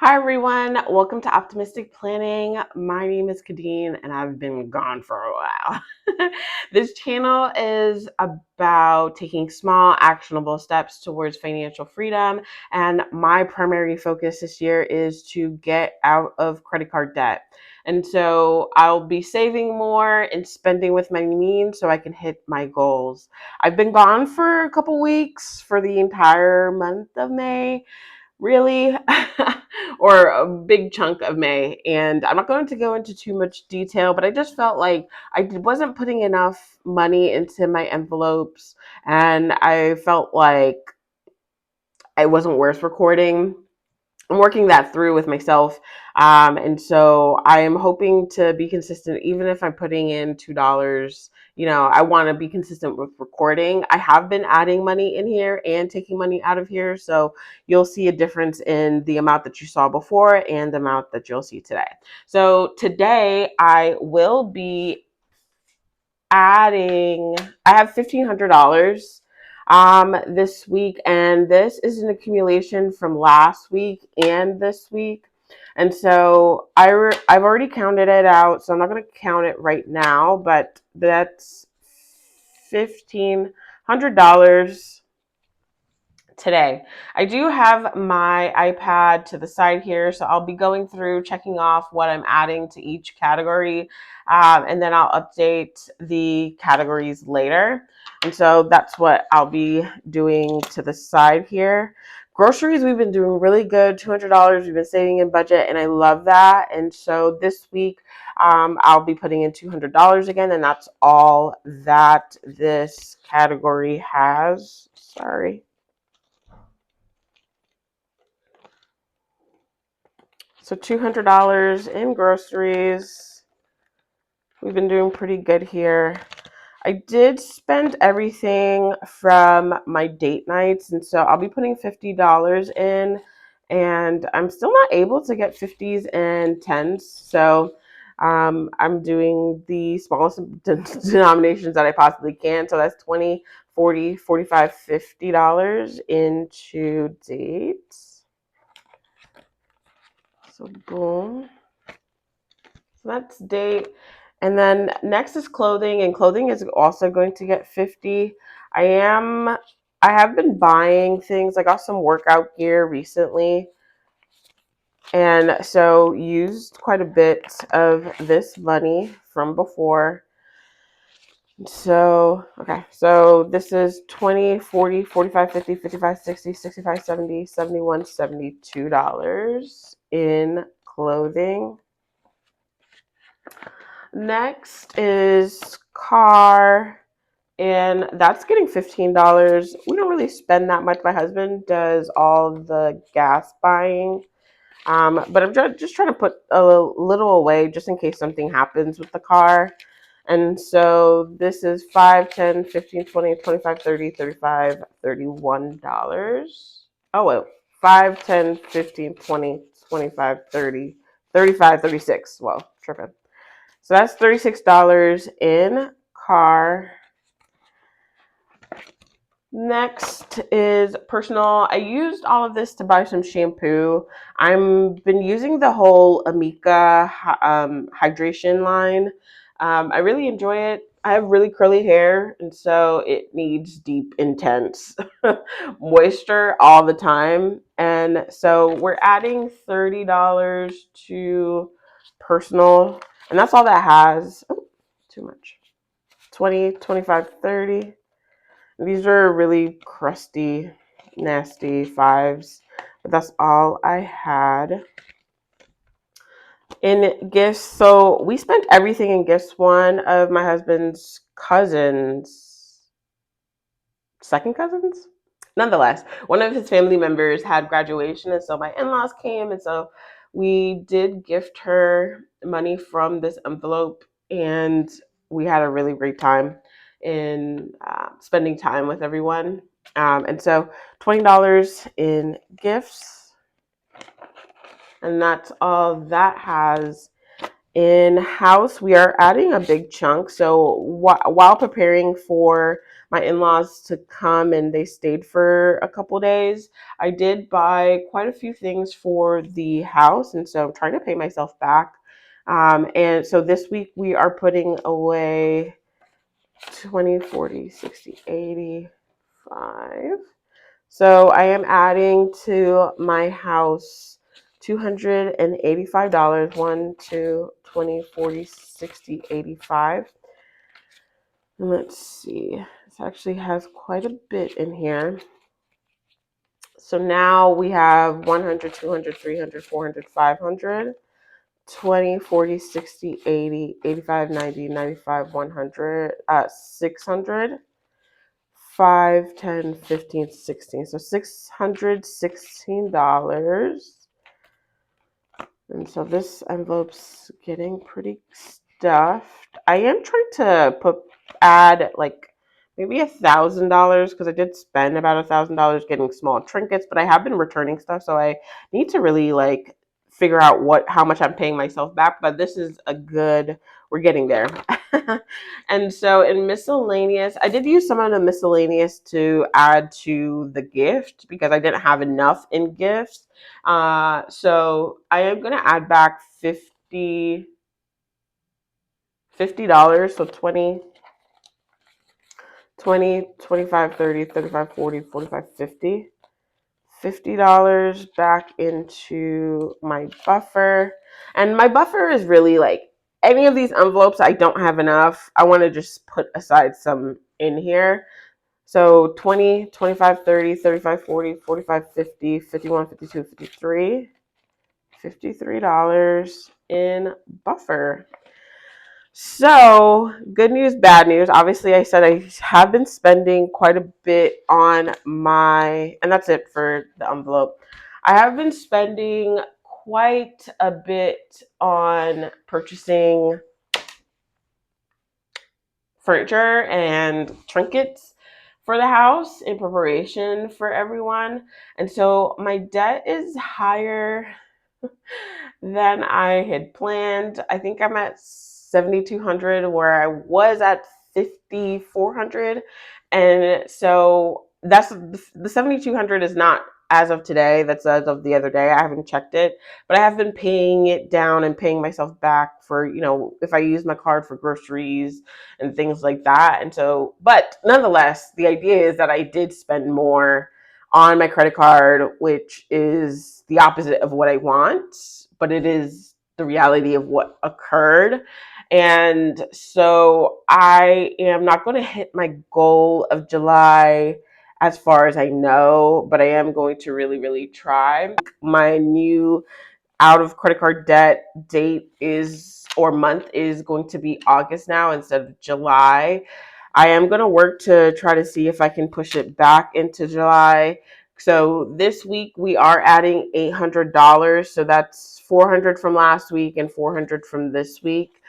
Hi everyone, welcome to Optimistic Planning. My name is Kadeen and I've been gone for a while. This channel is about taking small, actionable steps towards financial freedom, and my primary focus this year is to get out of credit card debt. And so I'll be saving more and spending with my means so I can hit my goals. I've been gone for a couple weeks for the entire month of May, really, or a big chunk of May. And I'm not going to go into too much detail, but I just felt like I wasn't putting enough money into my envelopes, and I felt like it wasn't worth recording. I'm working that through with myself. And so I am hoping to be consistent, even if I'm putting in $2. I want to be consistent with recording. I have been adding money in here and taking money out of here. So you'll see a difference in the amount that you saw before and the amount that you'll see today. So today I will be adding, I have $1,500 this week, and this is an accumulation from last week and this week. And so I've already counted it out, so I'm not going to count it right now, but that's $1,500 today. I do have my iPad to the side here, so I'll be going through checking off what I'm adding to each category, and then I'll update the categories later. And so that's what I'll be doing to the side here. Groceries, we've been doing really good, $200. We've been saving in budget, and I love that. And so this week, I'll be putting in $200 again, and that's all that this category has. Sorry. So $200 in groceries. We've been doing pretty good here. I did spend everything from my date nights, and so I'll be putting $50 in, and I'm still not able to get 50s and 10s. So I'm doing the smallest denominations that I possibly can. So that's 20, 40, 45, $50 into dates. So boom. So that's date. And then next is clothing, and clothing is also going to get 50. I have been buying things. I got some workout gear recently, and so used quite a bit of this money from before. So, okay. So this is 20, 40, 45, 50, 55, 60, 65, 70, 71, $72 in clothing. Next is car, and that's getting $15. We don't really spend that much. My husband does all the gas buying, but I'm just trying to put a little away just in case something happens with the car. And so this is 5, 10, 15, 20, 25, 30, 35, $31. Oh, wait. 5, 10, 15, 20, 25, 30, 35, 36. Well, tripping. So that's $36 in car. Next is personal. I used all of this to buy some shampoo. I've been using the whole Amika hydration line. I really enjoy it. I have really curly hair, and so it needs deep, intense moisture all the time. And so we're adding $30 to personal, and that's all that has. Oh, too much. 20, 25, 30. These are really crusty, nasty fives, but that's all I had in gifts. So we spent everything in gifts. One of my husband's cousins, second cousins? Nonetheless, one of his family members had graduation, and so my in-laws came, and so we did gift her money from this envelope, and we had a really great time in spending time with everyone. And so $20 in gifts, and that's all that has In house, we are adding a big chunk. So while preparing for my in-laws to come and they stayed for a couple days, I did buy quite a few things for the house. And so I'm trying to pay myself back. And so this week we are putting away 20, 40, 60, 85. So I am adding to my house $285. 1, 2, 20, 40, 60, 85. And let's see. This actually has quite a bit in here. So now we have 100, 200, 300, 400, 500, 20, 40, 60, 80, 85, 90, 95, 100, 600. 5, 10, 15, 16. So $616. And so this envelope's getting pretty stuffed. I am trying to add like maybe $1,000 because I did spend about $1,000 getting small trinkets, but I have been returning stuff, so I need to really like figure out how much I'm paying myself back. But this is a good. We're getting there. And so in miscellaneous, I did use some of the miscellaneous to add to the gift because I didn't have enough in gifts. So I am gonna add back $50. So 20, 20, 25, 30, 35, 40, 45, 50. $50 back into my buffer. And my buffer is really like any of these envelopes I don't have enough. I want to just put aside some in here. So 20, 25, 30, 35, 40, 45, 50, 51, 52, 53. $53 in buffer. So, good news, bad news. Obviously, I said I have been spending quite a bit on and that's it for the envelope. I have been spending quite a bit on purchasing furniture and trinkets for the house in preparation for everyone. And so my debt is higher than I had planned. I think I'm at 7,200 where I was at 5,400. And so that's the 7,200 is not as of today, that's as of the other day. I haven't checked it, but I have been paying it down and paying myself back for, if I use my card for groceries and things like that. And so, but nonetheless, the idea is that I did spend more on my credit card, which is the opposite of what I want, but it is the reality of what occurred. And so I am not going to hit my goal of July as far as I know, but I am going to really, really try. My new out of credit card debt date month is going to be August now instead of July. I am going to work to try to see if I can push it back into July. So this week we are adding $800. So that's 400 from last week and 400 from this week.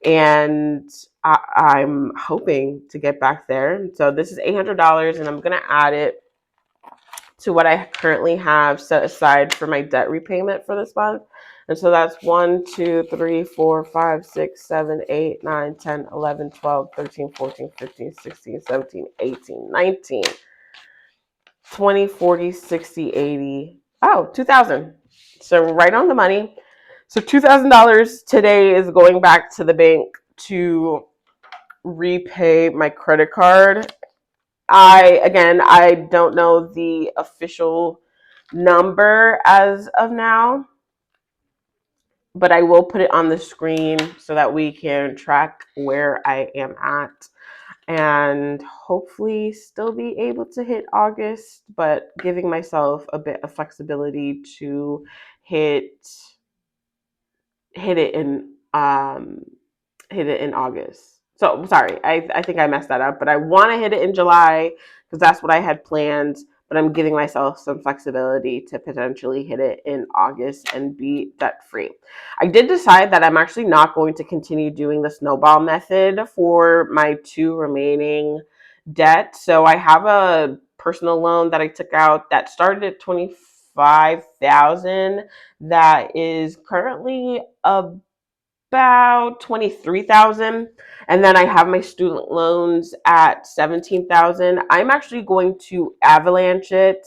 And I'm hoping to get back there. So this is $800 and I'm going to add it to what I currently have set aside for my debt repayment for this month. And so that's 1, 2, 3, 4, 5, 6, 7, 8, 9, 10, 11, 12, 13, 14, 15, 16, 17, 18, 19, 20, 40, 60, 80. Oh, 2,000. So right on the money. So $2,000 today is going back to the bank to repay my credit card. I don't know the official number as of now, but I will put it on the screen so that we can track where I am at and hopefully still be able to hit August, but giving myself a bit of flexibility to hit it in August. So sorry, I think I messed that up, but I want to hit it in July because that's what I had planned. But I'm giving myself some flexibility to potentially hit it in August and be debt free. I did decide that I'm actually not going to continue doing the snowball method for my 2 remaining debts. So I have a personal loan that I took out that started at 25,000 that is currently a about 23,000, and then I have my student loans at 17,000. I'm actually going to avalanche it,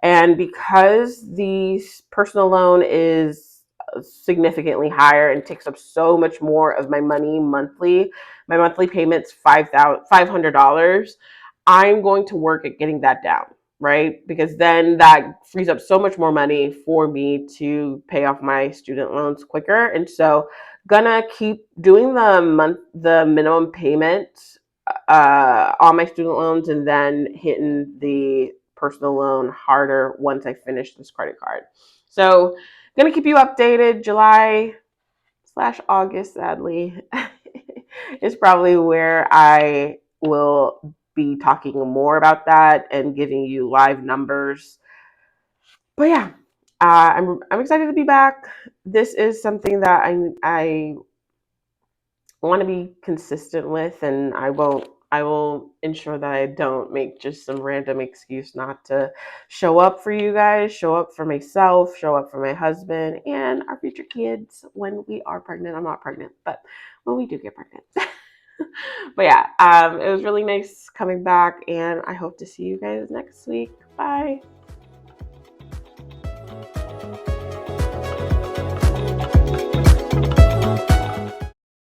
and because the personal loan is significantly higher and takes up so much more of my money monthly, my monthly payments $500. I'm going to work at getting that down, right? Because then that frees up so much more money for me to pay off my student loans quicker. And so gonna keep doing the minimum payment on my student loans, and then hitting the personal loan harder once I finish this credit card. So gonna keep you updated. July/August, sadly, is probably where I will be talking more about that and giving you live numbers. But yeah, I'm excited to be back. This is something that I want to be consistent with, and I will ensure that I don't make just some random excuse not to show up for you guys, show up for myself, show up for my husband and our future kids when we are pregnant. I'm not pregnant, but when we do get pregnant. But yeah, it was really nice coming back, and I hope to see you guys next week. Bye.